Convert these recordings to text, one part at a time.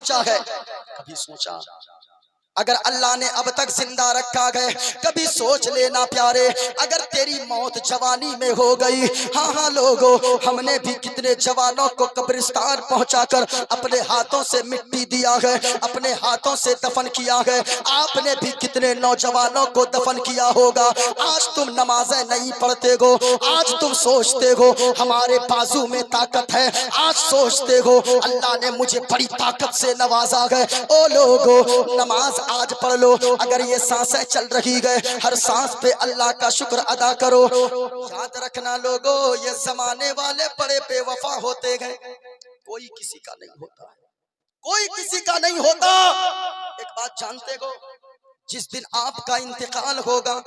सोचा है, कभी सोचा अगर अल्लाह ने अब तक जिंदा रखा है, कभी सोच लेना प्यारे, अगर तेरी मौत जवानी में हो गई। हाँ हाँ लोगों, हमने भी कितने जवानों को कब्रिस्तान पहुंचाकर अपने हाथों से मिट्टी दिया है, अपने हाथों से दफन किया है। आपने भी कितने नौजवानों को दफन किया होगा। आज तुम नमाजें नहीं पढ़ते हो, आज तुम सोचते हो हमारे बाजू में ताकत है, आज सोचते हो अल्लाह ने मुझे बड़ी ताकत से नवाजा है। ओ लोगो, नमाज आज पढ़ लो। अगर ये सांसें चल रही है, हर सांस पे अल्लाह का शुक्र अदा करो। याद रखना लोगो, ये जमाने वाले बड़े बेवफा होते गए, कोई किसी का नहीं होता है, कोई किसी का नहीं होता। एक बात जानते हो, जिस दिन आपका इंतकाल होगा,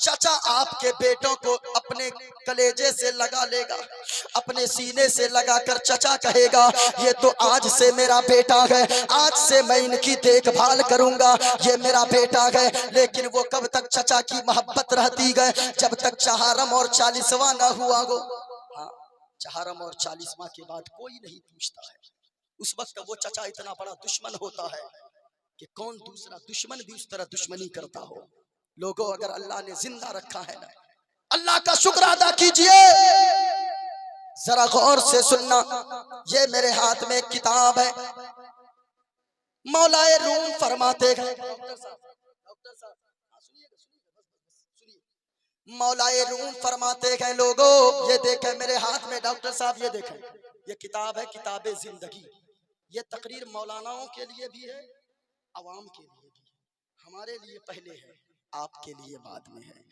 चाचा आपके बेटों को अपने कलेजे से लगा लेगा, अपने सीने से लगाकर चाचा कहेगा ये तो आज से मेरा बेटा है, आज से मैं इनकी देखभाल करूंगा, ये मेरा बेटा है। लेकिन वो कब तक चाचा की मोहब्बत रहती है, जब तक चहारम और 40वां ना हुआ हो। हाँ, चहारम और 40वां के बाद कोई नहीं पूछता है। उस वक्त वो चाचा इतना बड़ा दुश्मन होता है कि कौन दूसरा दुश्मन भी उस तरह दुश्मनी करता हो। लोगों, अगर अल्लाह ने जिंदा रखा है ना, अल्लाह का शुक्र अदा कीजिए। जरा गौर से सुनना, ये मेरे हाथ में एक किताब है, मौलाए रूम फरमाते हैं, मौलाए रूम फरमाते हैं लोगों, ये देखें मेरे हाथ में डॉक्टर साहब, ये देखें, ये किताब है किताबे जिंदगी। ये तकरीर मौलानाओं के लिए भी है, अवाम के लिए भी, हमारे लिए पहले है, आपके लिए बाद में है।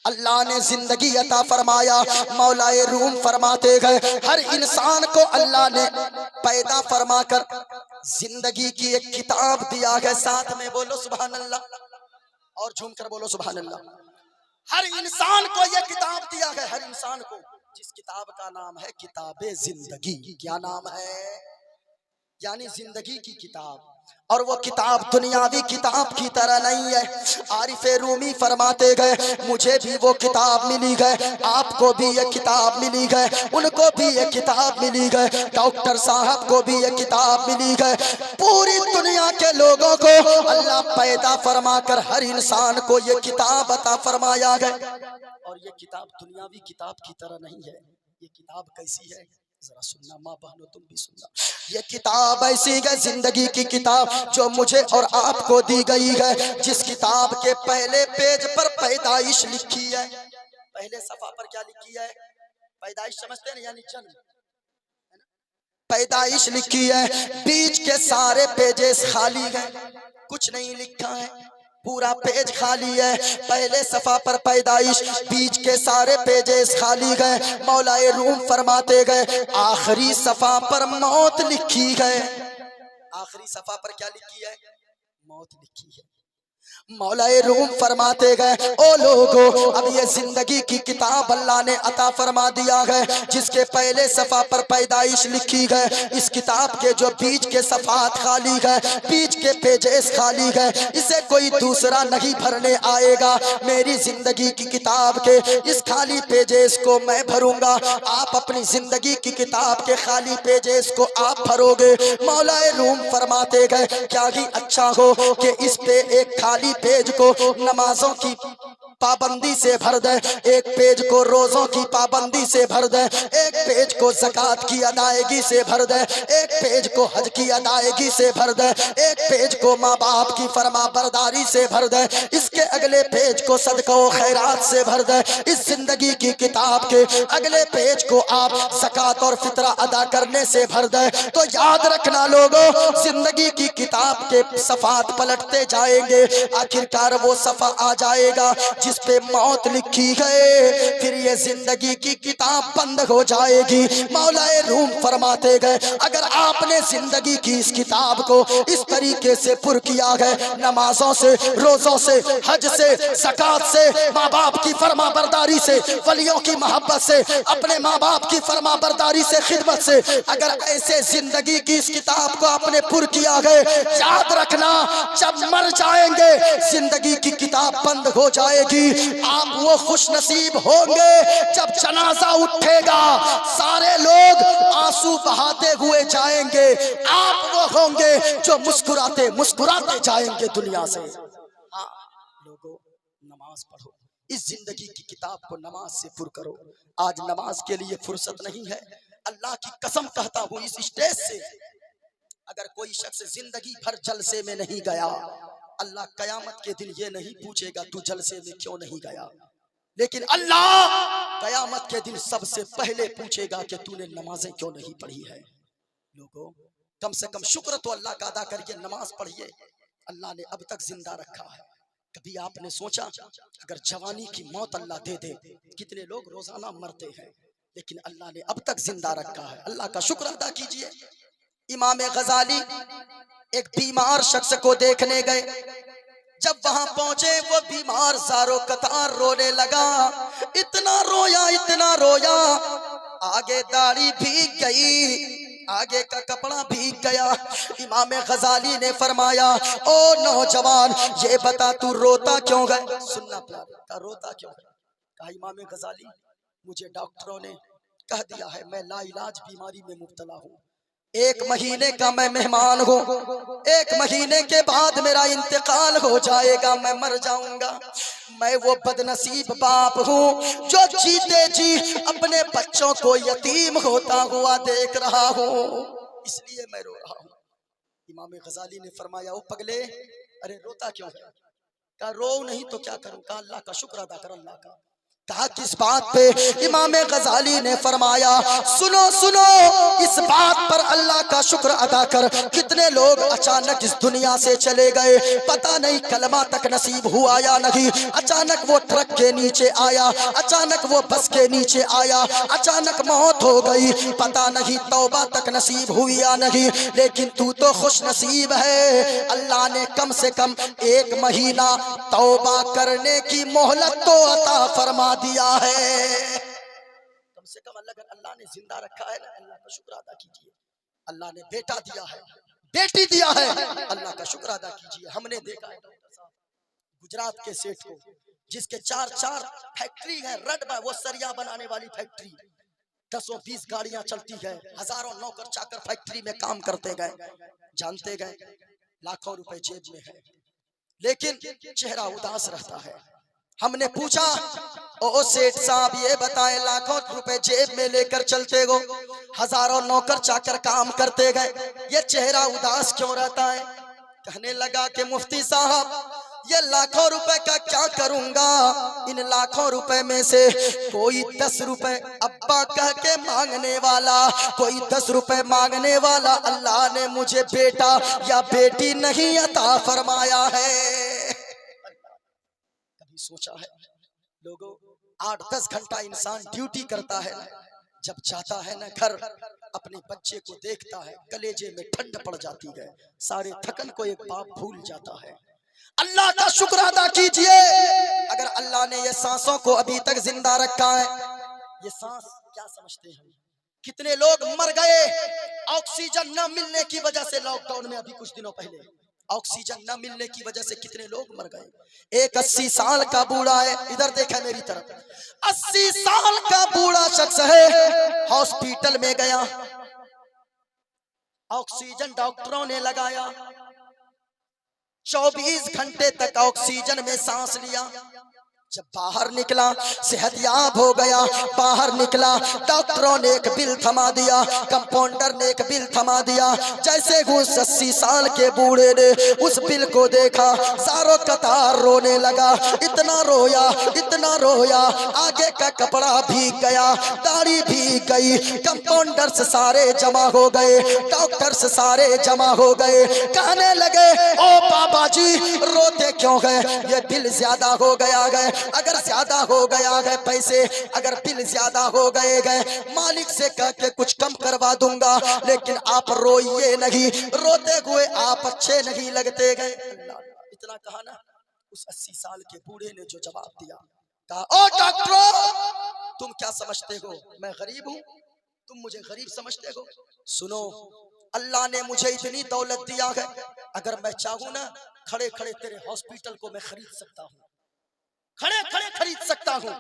अल्लाह ने जिंदगी अता फरमाया, मौलाए रूम फरमाते गए हर इंसान को अल्लाह ने पैदा फरमाकर जिंदगी की एक किताब दिया है। साथ में बोलो सुभान अल्लाह, और झूमकर बोलो सुभान अल्लाह। हर इंसान को यह किताब दिया है, हर इंसान को, जिस किताब का नाम है किताबे जिंदगी। क्या नाम है? यानी जिंदगी की किताब। और वो किताब दुनियावी किताब की तरह नहीं है। आरिफे रूमी फरमाते गए मुझे भी वो किताब मिली गए, आपको भी ये किताब मिली गए, उनको भी ये किताब मिली गए, डॉक्टर साहब को भी ये किताब मिली गए, पूरी दुनिया के लोगों को अल्लाह पैदा फरमाकर हर इंसान को ये किताब अता फरमाया गया। और ये किताब दुनियावी किताब की तरह नहीं है। ये किताब कैसी है, जरा सुनना माँ बहनों, तुम भी सुनना। ये किताब ऐसी है, जिंदगी की किताब, जो मुझे और आपको दी गई है, जिस किताब के पहले पेज पर पैदाइश लिखी है। पहले सफा पर क्या लिखी है? पैदाइश समझते हैं, यानी जन्म, पैदाइश लिखी है। बीच के सारे पेजेस खाली हैं, कुछ नहीं लिखा है, पूरा पेज खाली है। पहले सफा पर पैदाइश, बीच के सारे पेजेस खाली गए। मौलाए रूम फरमाते गए आखिरी सफा पर मौत लिखी है। आखिरी सफा पर क्या लिखी है? मौत लिखी है। मौलाए रूम फरमाते गए ओ लोगो, अब ये जिंदगी की किताब अल्लाह ने अता फरमा दिया है, जिसके पहले सफा पर पैदाइश लिखी है। इस किताब के जो बीच के सफात खाली है, बीच के पेजेस खाली है, इसे कोई दूसरा नहीं भरने आएगा। मेरी जिंदगी की किताब के इस खाली पेजेस को मैं भरूंगा, आप अपनी जिंदगी की किताब के खाली पेजेस को आप भरोगे। मौलाए रूम फरमाते गए क्या ही अच्छा हो कि इस पे एक खाली पेज को नमाजों की पाबंदी से भर दे, एक पेज को रोजों की पाबंदी से भर दे, एक पेज को ज़कात की अदायगी से भर दे, एक पेज को हज की अदायगी से भर दे, एक पेज को माँ बाप की फरमा बरदारी से भर दे, इसके अगले पेज को सदका व खैरात से भर दे। इस जिंदगी की किताब के अगले पेज को आप ज़कात और फितरा अदा करने से भर दे। तो याद रखना लोगों, जिंदगी की किताब के सफ़ात पलटते जाएंगे, आखिरकार वो सफ़ा आ जाएगा जिस पे मौत लिखी है, फिर ये जिंदगी की किताब बंद हो जाएगी। मौलाए रूम फरमाते गए अगर आपने जिंदगी की इस किताब को इस तरीके से पुर किया है, नमाजों से, रोजों से, हज से, ज़कात से, माँ बाप की फरमा बरदारी से, वलियों की मोहब्बत से, अपने माँ बाप की फरमा बरदारी से, खिदमत से, अगर ऐसे जिंदगी की इस किताब को आपने पुर किया है, याद रखना जब मर जाएंगे जिंदगी की किताब बंद हो जाएगी। होगी। आप वो खुश नसीब होंगे जब जनाजा उठेगा सारे लोग आंसू बहाते हुए जाएंगे, आप वो होंगे जो मुस्कुराते मुस्कुराते जाएंगे दुनिया से। हाँ लोगों, नमाज पढ़ो, इस जिंदगी की किताब को नमाज से पुर करो। आज नमाज के लिए फुर्सत नहीं है। अल्लाह की कसम कहता हूँ इस स्टेज से, अगर कोई शख्स जिंदगी भर जलसे में नहीं गया, अल्लाह कयामत के दिन ये नहीं पूछेगा तू जलसे में क्यों नहीं गया, लेकिन अल्लाह कयामत के दिन सबसे पहले पूछेगा कि तूने नमाजें क्यों नहीं पढ़ी है। लोगों, कम से कम शुक्र तो अल्लाह का अदा करिए, नमाज पढ़िए। अल्लाह ने अब तक जिंदा रखा है। कभी आपने सोचा अगर जवानी की मौत अल्लाह दे दे, कितने लोग रोजाना मरते हैं, लेकिन अल्लाह ने अब तक जिंदा रखा है। अल्लाह का शुक्र अदा कीजिए। इमाम गजाली एक बीमार शख्स को देखने गए। जब वहां पहुंचे वो बीमार ज़ारो कतार रोने लगा। इतना रोया, आगे दाढ़ी भीग गई, आगे का कपड़ा भीग गया। इमाम गजाली ने फरमाया, ओ नौजवान ये बता तू रोता क्यों है? सुनना प्यारा, रोता क्यों है? कहा इमाम गजाली मुझे डॉक्टरों ने कह दिया है मैं लाइलाज बीमारी में मुब्तला हूँ। 1 महीने का मैं मेहमान हूँ, 1 महीने के बाद मेरा इंतकाल हो जाएगा, मैं मर जाऊंगा। मैं वो बदनसीब बाप हूँ जो जीते जी अपने बच्चों को यतीम होता हुआ देख रहा हूँ, इसलिए मैं रो रहा हूँ। इमाम गजाली ने फरमाया, ओ पगले, अरे रोता क्यों है? कहा रो नहीं तो क्या करूँ? कहा अल्लाह का शुक्र अदा कर। अल्लाह का कहा किस बात पे? इमाम गजाली ने फरमाया, सुनो सुनो, इस बात पर अल्लाह का शुक्र अदा कर। कितने लोग अचानक इस दुनिया से चले गए, पता नहीं कलमा तक नसीब हुआ या नहीं। अचानक वो ट्रक के नीचे आया, अचानक वो बस के नीचे आया, अचानक मौत हो गई, पता नहीं तौबा तक नसीब हुई या नहीं। लेकिन तू तो खुश नसीब है, अल्लाह ने कम से कम 1 महीना तौबा करने की मोहलत तो अता फरमा दिया है। कम से कम अल्लाह ने जिंदा रखा है ना, अल्लाह का शुक्र अदा कीजिए। अल्लाह ने बेटा दिया है, बेटी दिया है, अल्लाह का शुक्र अदा कीजिए। हमने देखा है गुजरात के सेठ को जिसके 4 फैक्ट्री है, रड वो सरिया बनाने वाली फैक्ट्री, 10-20 गाड़ियां चलती है, हजारों नौकर चाकर फैक्ट्री में काम करते गए, जानते गए, लाखों रुपए जेब में है, लेकिन चेहरा उदास रहता है। हमने पूछा, ओ सेठ साहब ये बताएं, लाखों रुपए जेब में लेकर चलते हो, हजारों नौकर चाकर काम करते गए, ये चेहरा उदास क्यों रहता है? कहने लगा कि मुफ्ती साहब ये लाखों रुपए का क्या करूंगा, इन लाखों रुपए में से कोई 10 रुपए अब्बा कह के मांगने वाला, कोई 10 रुपए मांगने वाला अल्लाह ने मुझे बेटा या बेटी नहीं अता फरमाया है। कभी सोचा है लोगों, 8-10 घंटा इंसान ड्यूटी करता है, जब जाता है ना घर, अपने बच्चे को देखता है, कलेजे में ठंड पड़ जाती है, सारे थकन को एक बाप भूल जाता है। अल्लाह का शुक्र अदा कीजिए, अगर अल्लाह ने ये सांसों को अभी तक जिंदा रखा है। ये सांस क्या समझते हैं? कितने लोग मर गए ऑक्सीजन न मिलने की वजह से। लॉकडाउन में अभी कुछ दिनों पहले ऑक्सीजन न मिलने की वजह से कितने लोग मर गए। एक 80 साल का बूढ़ा है, इधर देखा मेरी तरफ, 80 साल का बूढ़ा शख्स है, हॉस्पिटल में गया, ऑक्सीजन डॉक्टरों ने लगाया, 24 घंटे तक ऑक्सीजन में सांस लिया। जब बाहर निकला सेहतयाब हो गया, बाहर निकला, डॉक्टरों ने एक बिल थमा दिया, कंपाउंडर ने एक बिल थमा दिया। जैसे उस 80 साल के बूढ़े ने उस बिल को देखा, सारों कतार रोने लगा, इतना रोया, आगे का कपड़ा भीग गया, दाढ़ी भीग गई, कंपाउंडर से सारे जमा हो गए, डॉक्टर से सारे जमा हो गए, कहने लगे ओ बाबा जी रोते क्यों गए? ये बिल ज्यादा हो गया है, अगर ज्यादा हो गया है पैसे, अगर बिल ज्यादा हो गए मालिक से कह के कुछ कम करवा दूंगा, लेकिन आप रोइए नहीं, रोते हुए आप अच्छे नहीं लगते गए। इतना कहा ना, उस 80 साल के बूढ़े ने जो जवाब दिया, कहा ओ डॉक्टर तुम क्या समझते हो, मैं गरीब हूँ, तुम मुझे गरीब समझते हो? सुनो, अल्लाह ने मुझे इतनी दौलत दिया है, अगर मैं चाहूँ ना खड़े खड़े तेरे हॉस्पिटल को मैं खरीद सकता हूँ। खड़े खड़े खरीद सकता हूँ।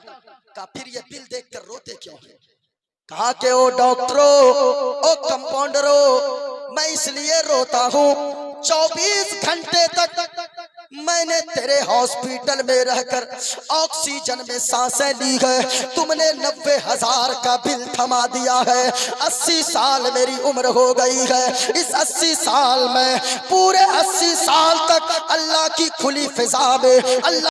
कहा फिर ये बिल देखकर रोते क्यों हैं? कहा कि ओ डॉक्टरों, ओ कंपाउंडरों, मैं इसलिए रोता हूँ 24 घंटे तक मैंने तेरे हॉस्पिटल में रहकर ऑक्सीजन में सांसें ली है, तुमने 90,000 का बिल थमा दिया है। 80 साल मेरी उम्र हो गई है, इस 80 साल में पूरे 80 साल तक अल्लाह की खुली फिजा में अल्लाह